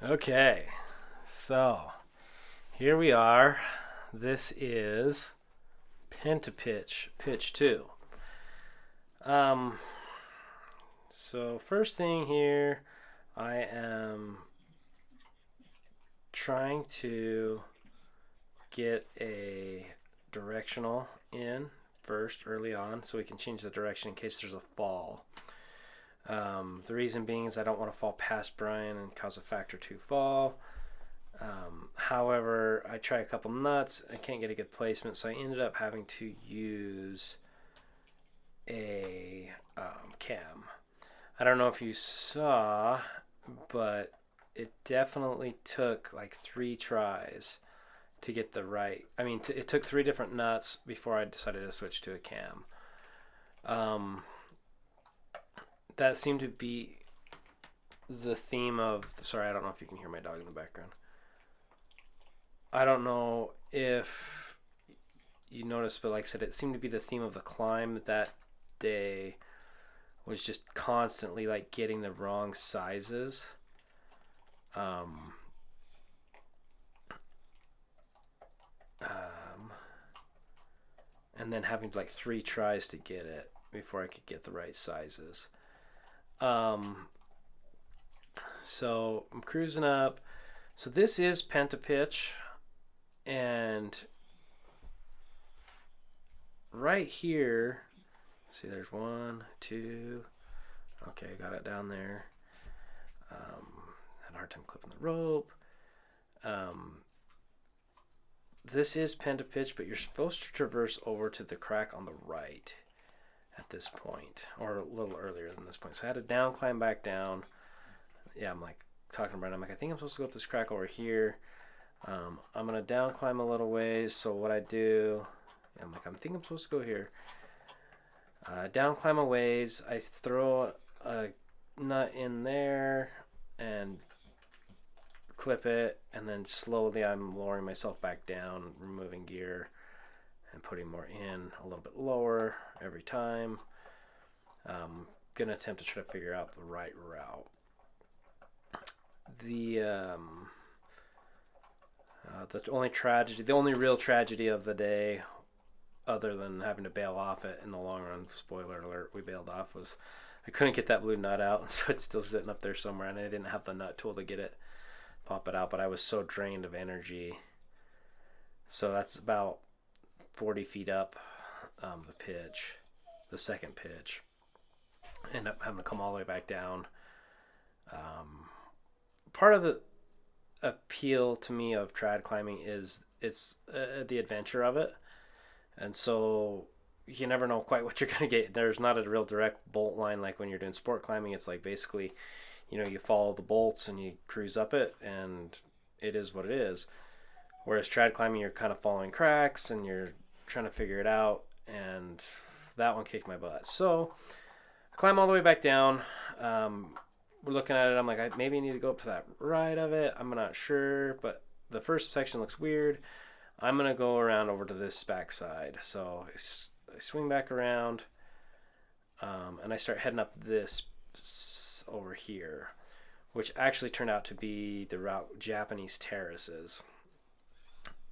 Okay, so here we are. This is Pentapich, pitch 2. Um, so first thing here, I am trying to get a directional in first early on so we can change the direction in case there's a fall. The reason being is I don't want to fall past Brian and cause a factor 2 fall. However, I try a couple nuts. I can't get a good placement, so I ended up having to use a cam. I don't know if you saw, but it definitely took like 3 tries to get the right. It took 3 different nuts before I decided to switch to a cam. That seemed to be the theme of. Sorry, I don't know if you can hear my dog in the background. I don't know if you noticed, but like I said, it seemed to be the theme of the climb that day was just constantly like getting the wrong sizes. And then having like 3 tries to get it before I could get the right sizes. So I'm cruising up. So this is Pentapich, and right here, see, there's 1, 2. Okay, got it down there. Had a hard time clipping the rope. This is Pentapich, but you're supposed to traverse over to the crack on the right at this point, or a little earlier than this point. So I had to down climb back down. Yeah, I'm like talking about it. I'm like, I think I'm supposed to go up this crack over here. I'm gonna down climb a little ways. So what I do, I'm like, I think I'm supposed to go here. Down climb a ways. I throw a nut in there and clip it, and then slowly I'm lowering myself back down, removing gear and putting more in a little bit lower every time. Gonna attempt to try to figure out the right route. The only real tragedy of the day, other than having to bail off it in the long run, spoiler alert, we bailed off, was I couldn't get that blue nut out, so it's still sitting up there somewhere, and I didn't have the nut tool to pop it out, but I was so drained of energy. So that's about 40 feet up the pitch, the second pitch. End up having to come all the way back down. Part of the appeal to me of trad climbing is it's the adventure of it, and so you never know quite what you're going to get. There's not a real direct bolt line like when you're doing sport climbing. It's like basically, you follow the bolts and you cruise up it, and it is what it is. Whereas trad climbing, you're kind of following cracks and you're trying to figure it out, and that one kicked my butt. So I climb all the way back down. We're looking at it. I'm like, I maybe need to go up to that right of it. I'm not sure, but the first section looks weird. I'm going to go around over to this back side. So I swing back around, and I start heading up this over here, which actually turned out to be the route Japanese Terraces.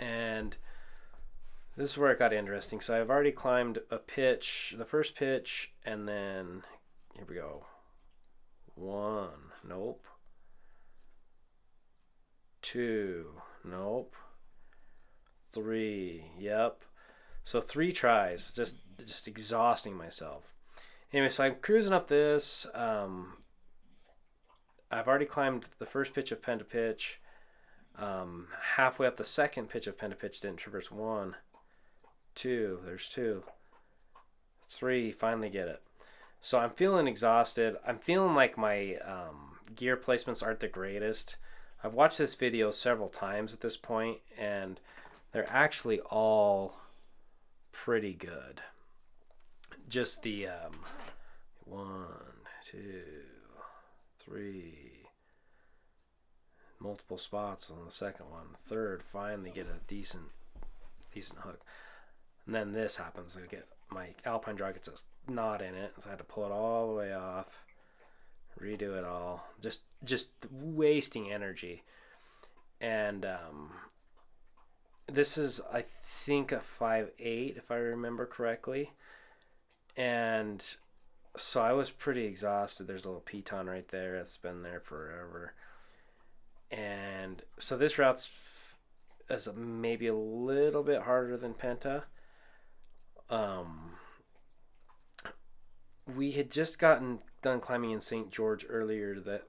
And this is where it got interesting. So I've already climbed a pitch, the first pitch, and then here we go. 1, nope. 2, nope. 3, yep. So 3 tries, just exhausting myself. Anyway, so I'm cruising up this. I've already climbed the first pitch of Pentapich. Halfway up the second pitch of Pentapich, didn't traverse 1, 2. There's 2, 3. Finally get it. So I'm feeling exhausted. I'm feeling like my gear placements aren't the greatest. I've watched this video several times at this point, and they're actually all pretty good. Just the 1, 2, 3, multiple spots on the second one. Third, finally get a decent hook. And then this happens. I get my alpine draw gets a knot in it, so I had to pull it all the way off, redo it all. Just wasting energy. And this is, I think, a 5.8 if I remember correctly. And so I was pretty exhausted. There's a little piton right there that's been there forever. And so this route's is maybe a little bit harder than Penta. Um, we had just gotten done climbing in St. George earlier that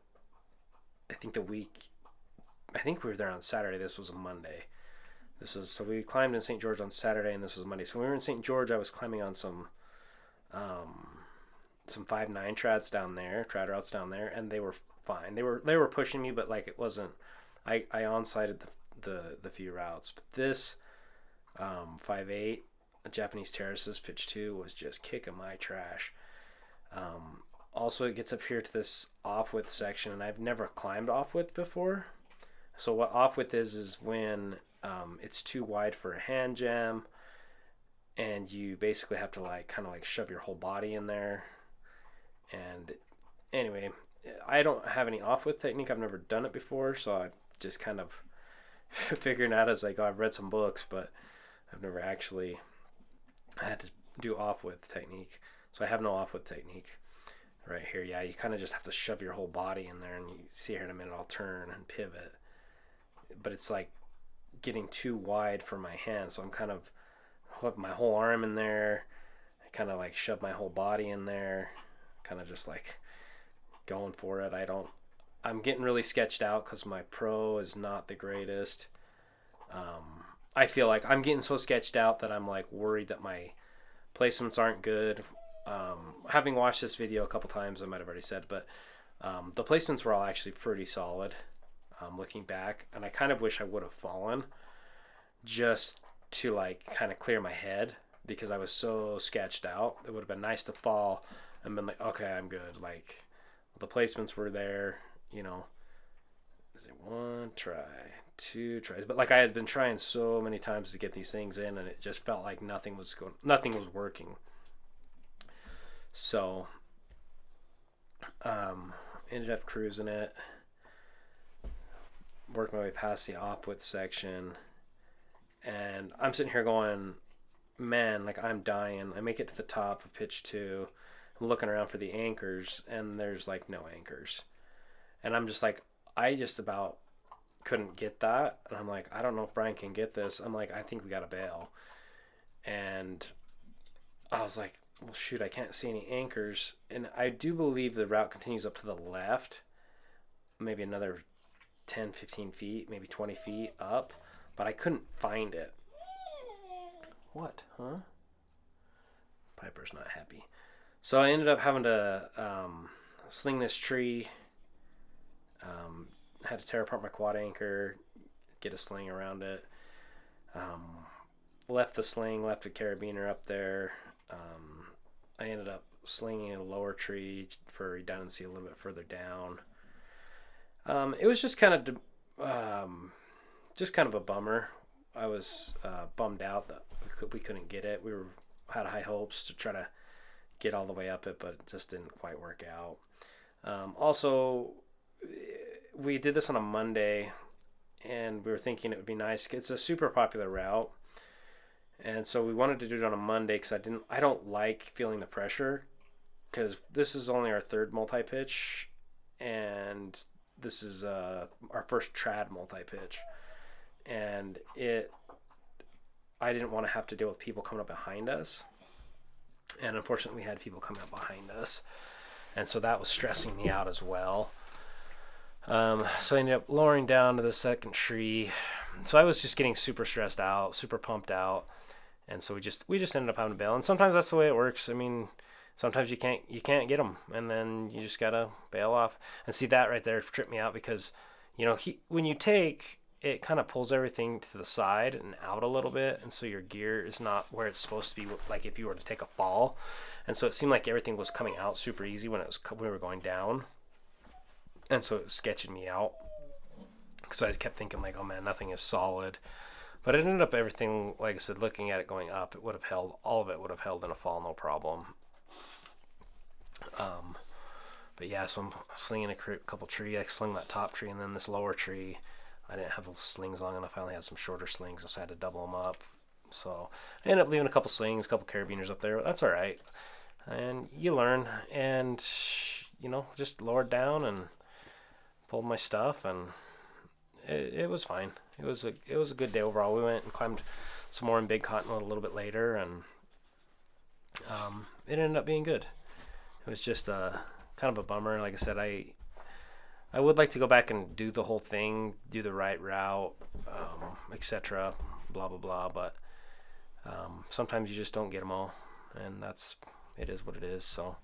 I think the week. I think we were there on Saturday. This was a Monday. So we climbed in St. George on Saturday, and this was Monday. So when we were in St. George, I was climbing on some 5.9 trad routes down there, and they were fine. They were pushing me, but like it wasn't. I on-sighted the few routes, but this 5.8 Japanese Terraces pitch 2 was just kicking my trash. Also, it gets up here to this off-width section, and I've never climbed off-width before. So what off-width is when it's too wide for a hand jam, and you basically have to kind of shove your whole body in there. And anyway, I don't have any off-width technique. I've never done it before, so I'm just kind of figuring out as I go. I've read some books, but I've never actually had to do off-width technique. So I have no off-width technique right here. Yeah, you kind of just have to shove your whole body in there, and you see here in a minute I'll turn and pivot. But it's like getting too wide for my hand, so I'm kind of hook my whole arm in there. I kind of shove my whole body in there, kind of just going for it. I'm getting really sketched out because my pro is not the greatest. I feel like I'm getting so sketched out that I'm worried that my placements aren't good. Having watched this video a couple times, I might have already said, but the placements were all actually pretty solid. Looking back, and I kind of wish I would have fallen just to kind of clear my head because I was so sketched out. It would have been nice to fall and been okay, I'm good. The placements were there, Is it 1 try, 2 tries? But I had been trying so many times to get these things in, and it just felt like nothing was working. So, ended up cruising it. Worked my way past the off-width section, and I'm sitting here going, man, I'm dying. I make it to the top of pitch 2. I'm looking around for the anchors, and there's no anchors. And I'm just I just about couldn't get that. And I'm I don't know if Brian can get this. I'm I think we got to bail. And I was well, shoot, I can't see any anchors. And I do believe the route continues up to the left, maybe another 10, 15 feet, maybe 20 feet up, but I couldn't find it. What, huh? Piper's not happy. So I ended up having to sling this tree. Had to tear apart my quad anchor, get a sling around it. Left the sling, left a carabiner up there. I ended up slinging a lower tree for redundancy a little bit further down. It was just kind of a bummer. I was bummed out that we couldn't get it. We had high hopes to try to get all the way up it, but it just didn't quite work out. Also, we did this on a Monday, and we were thinking it would be nice. It's a super popular route, and so we wanted to do it on a Monday because I don't like feeling the pressure because this is only our third multi-pitch, and this is our first trad multi-pitch, and I didn't want to have to deal with people coming up behind us, and unfortunately we had people coming up behind us, and so that was stressing me out as well. So I ended up lowering down to the second tree, so I was just getting super stressed out, super pumped out, and so we just ended up having to bail. And sometimes that's the way it works. I mean, sometimes you can't get them, and then you just gotta bail off. And see, that right there tripped me out because, when you take, it kind of pulls everything to the side and out a little bit, and so your gear is not where it's supposed to be. If you were to take a fall, and so it seemed like everything was coming out super easy when we were going down, and so it was sketching me out. So I kept thinking oh man, nothing is solid. But it ended up everything, like I said, looking at it going up, all of it would have held in a fall, no problem. But yeah, so I'm slinging a couple trees. I slung that top tree, and then this lower tree, I didn't have the slings long enough. I only had some shorter slings, so I had to double them up. So I ended up leaving a couple slings, a couple carabiners up there. But that's all right. And you learn, and just lowered down and pulled my stuff, and it was fine. It was a good day overall. We went and climbed some more in Big Cottonwood a little bit later, and it ended up being good. It was just kind of a bummer. Like I said, I would like to go back and do the whole thing, do the right route, etc. Blah blah blah. But sometimes you just don't get them all, and it is what it is. So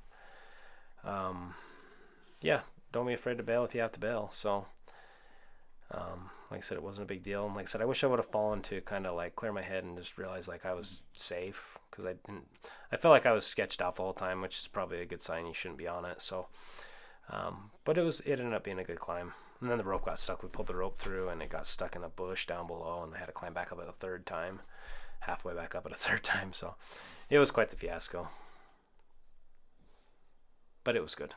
yeah, don't be afraid to bail if you have to bail. So like I said, it wasn't a big deal. And like I said, I wish I would have fallen to kind of like clear my head and just realize like I was safe, because I felt like I was sketched out the whole time, which is probably a good sign you shouldn't be on it. So, but it ended up being a good climb. And then the rope got stuck. We pulled the rope through, and it got stuck in a bush down below, and I had to climb back up at a third time, halfway back up at a third time. So it was quite the fiasco, but it was good.